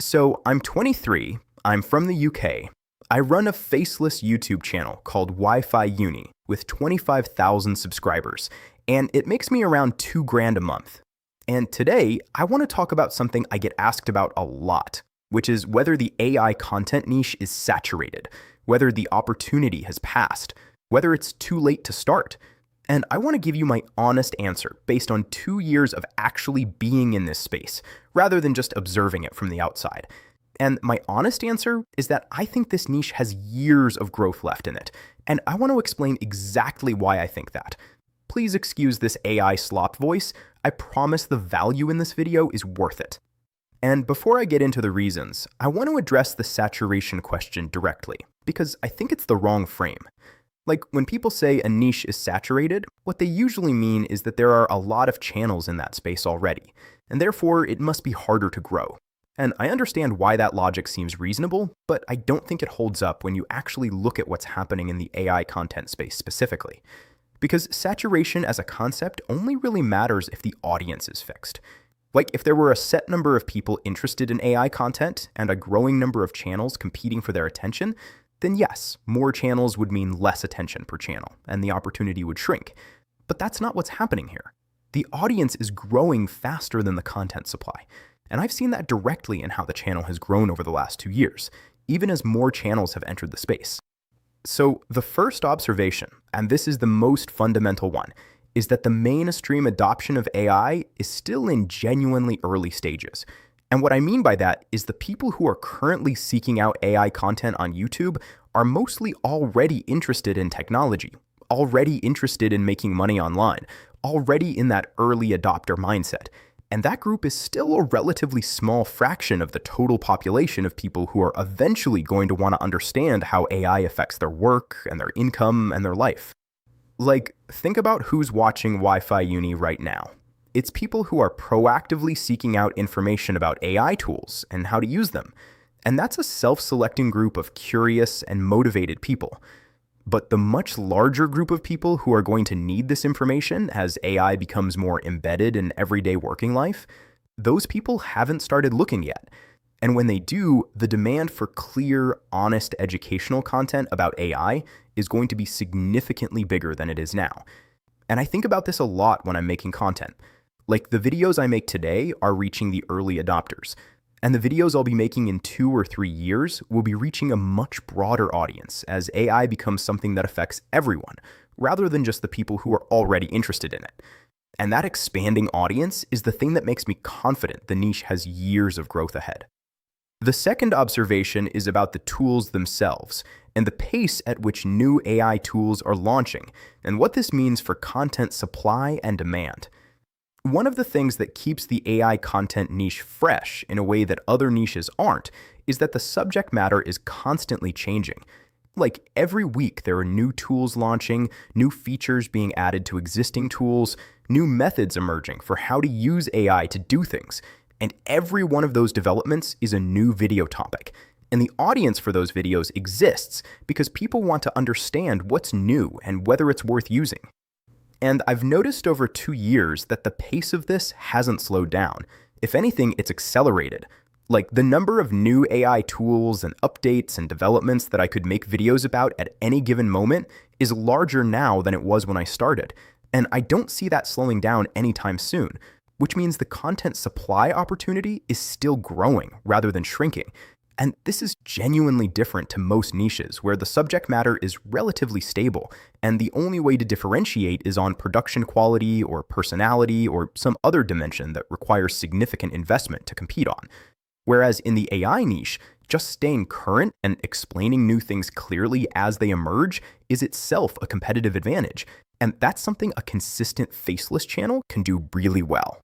So I'm 23, I'm from the UK. I run a faceless YouTube channel called Wi-Fi Uni with 25,000 subscribers, and it makes me around 2 grand a month. And today, I want to talk about something I get asked about a lot, which is whether the AI content niche is saturated, whether the opportunity has passed, whether it's too late to start. And I want to give you my honest answer based on 2 years of actually being in this space, rather than just observing it from the outside. And my honest answer is that I think this niche has years of growth left in it, and I want to explain exactly why I think that. Please excuse this AI slop voice. I promise the value in this video is worth it. And before I get into the reasons, I want to address the saturation question directly, because I think it's the wrong frame. Like, when people say a niche is saturated, what they usually mean is that there are a lot of channels in that space already, and therefore it must be harder to grow. And I understand why that logic seems reasonable, but I don't think it holds up when you actually look at what's happening in the AI content space specifically. Because saturation as a concept only really matters if the audience is fixed. Like, if there were a set number of people interested in AI content and a growing number of channels competing for their attention, then yes, more channels would mean less attention per channel, and the opportunity would shrink. But that's not what's happening here. The audience is growing faster than the content supply, and I've seen that directly in how the channel has grown over the last 2 years, even as more channels have entered the space. So the first observation, and this is the most fundamental one, is that the mainstream adoption of AI is still in genuinely early stages. And what I mean by that is the people who are currently seeking out AI content on YouTube are mostly already interested in technology, already interested in making money online, already in that early adopter mindset. And that group is still a relatively small fraction of the total population of people who are eventually going to want to understand how AI affects their work and their income and their life. Like, think about who's watching Wi-Fi Uni right now. It's people who are proactively seeking out information about AI tools and how to use them. And that's a self-selecting group of curious and motivated people. But the much larger group of people who are going to need this information as AI becomes more embedded in everyday working life, those people haven't started looking yet. And when they do, the demand for clear, honest educational content about AI is going to be significantly bigger than it is now. And I think about this a lot when I'm making content. Like, the videos I make today are reaching the early adopters, and the videos I'll be making in 2 or 3 years will be reaching a much broader audience as AI becomes something that affects everyone, rather than just the people who are already interested in it. And that expanding audience is the thing that makes me confident the niche has years of growth ahead. The second observation is about the tools themselves and the pace at which new AI tools are launching, and what this means for content supply and demand. One of the things that keeps the AI content niche fresh in a way that other niches aren't is that the subject matter is constantly changing. Like, every week there are new tools launching, new features being added to existing tools, new methods emerging for how to use AI to do things. And every one of those developments is a new video topic. And the audience for those videos exists because people want to understand what's new and whether it's worth using. And I've noticed over 2 years that the pace of this hasn't slowed down. If anything, it's accelerated. Like, the number of new AI tools and updates and developments that I could make videos about at any given moment is larger now than it was when I started. And I don't see that slowing down anytime soon, which means the content supply opportunity is still growing rather than shrinking. And this is genuinely different to most niches where the subject matter is relatively stable, and the only way to differentiate is on production quality or personality or some other dimension that requires significant investment to compete on. Whereas in the AI niche, just staying current and explaining new things clearly as they emerge is itself a competitive advantage, and that's something a consistent faceless channel can do really well.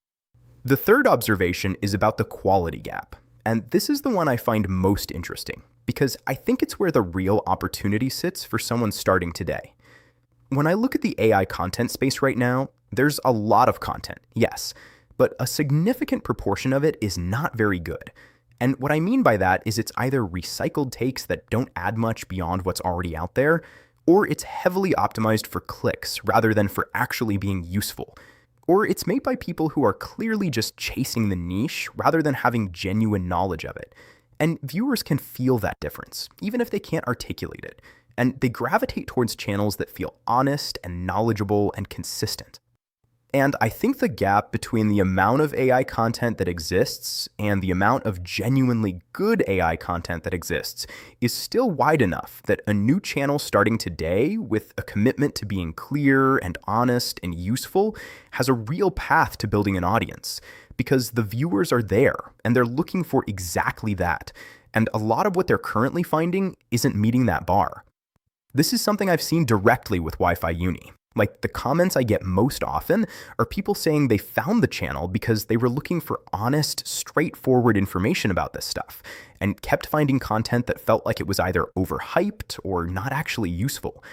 The third observation is about the quality gap. And this is the one I find most interesting, because I think it's where the real opportunity sits for someone starting today. When I look at the AI content space right now, there's a lot of content, yes, but a significant proportion of it is not very good. And what I mean by that is it's either recycled takes that don't add much beyond what's already out there, or it's heavily optimized for clicks rather than for actually being useful. or it's made by people who are clearly just chasing the niche rather than having genuine knowledge of it. And viewers can feel that difference, even if they can't articulate it, and they gravitate towards channels that feel honest and knowledgeable and consistent. And I think the gap between the amount of AI content that exists and the amount of genuinely good AI content that exists is still wide enough that a new channel starting today with a commitment to being clear and honest and useful has a real path to building an audience, because the viewers are there and they're looking for exactly that. And a lot of what they're currently finding isn't meeting that bar. This is something I've seen directly with Wi-Fi Uni. Like, the comments I get most often are people saying they found the channel because they were looking for honest, straightforward information about this stuff and kept finding content that felt like it was either overhyped or not actually useful.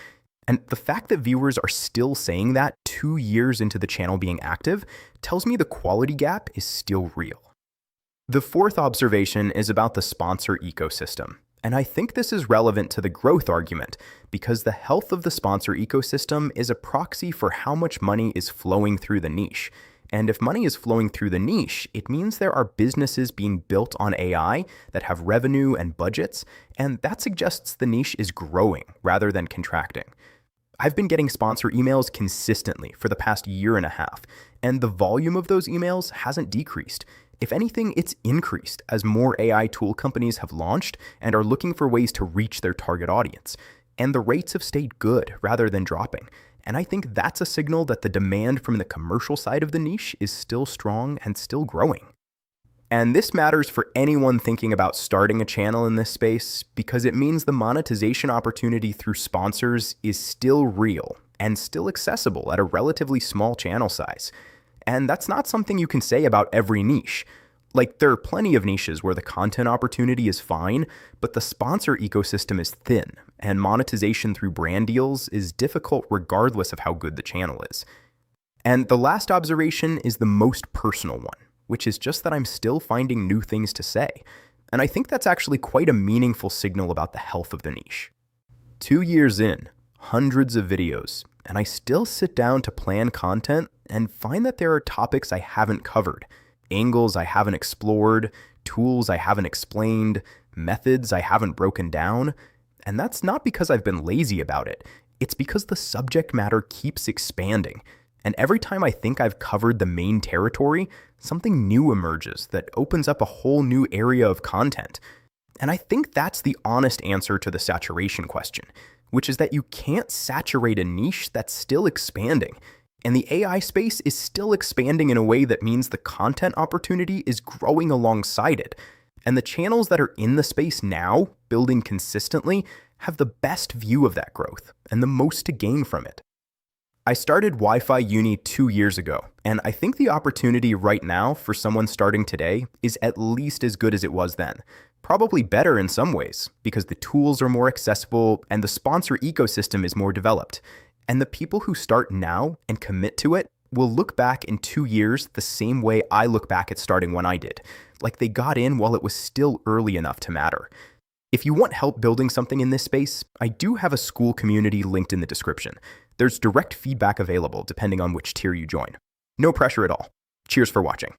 And the fact that viewers are still saying that 2 years into the channel being active tells me the quality gap is still real. The fourth observation is about the sponsor ecosystem. And I think this is relevant to the growth argument because the health of the sponsor ecosystem is a proxy for how much money is flowing through the niche. And if money is flowing through the niche, it means there are businesses being built on AI that have revenue and budgets, and that suggests the niche is growing rather than contracting. I've been getting sponsor emails consistently for the past year and a half, and the volume of those emails hasn't decreased. If anything, it's increased as more AI tool companies have launched and are looking for ways to reach their target audience. And the rates have stayed good rather than dropping. And I think that's a signal that the demand from the commercial side of the niche is still strong and still growing. And this matters for anyone thinking about starting a channel in this space because it means the monetization opportunity through sponsors is still real and still accessible at a relatively small channel size. And that's not something you can say about every niche. Like, there are plenty of niches where the content opportunity is fine, but the sponsor ecosystem is thin, and monetization through brand deals is difficult regardless of how good the channel is. And the last observation is the most personal one, which is just that I'm still finding new things to say. And I think that's actually quite a meaningful signal about the health of the niche. 2 years in, hundreds of videos, and I still sit down to plan content and find that there are topics I haven't covered, angles I haven't explored, tools I haven't explained, methods I haven't broken down. And that's not because I've been lazy about it. It's because the subject matter keeps expanding. And every time I think I've covered the main territory, something new emerges that opens up a whole new area of content. And I think that's the honest answer to the saturation question, which is that you can't saturate a niche that's still expanding. And the AI space is still expanding in a way that means the content opportunity is growing alongside it. And the channels that are in the space now, building consistently, have the best view of that growth and the most to gain from it. I started Wi-Fi Uni 2 years ago, and I think the opportunity right now for someone starting today is at least as good as it was then. Probably better in some ways, because the tools are more accessible and the sponsor ecosystem is more developed. And the people who start now and commit to it will look back in 2 years the same way I look back at starting when I did. Like, they got in while it was still early enough to matter. If you want help building something in this space, I do have a school community linked in the description. There's direct feedback available depending on which tier you join. No pressure at all. Cheers for watching.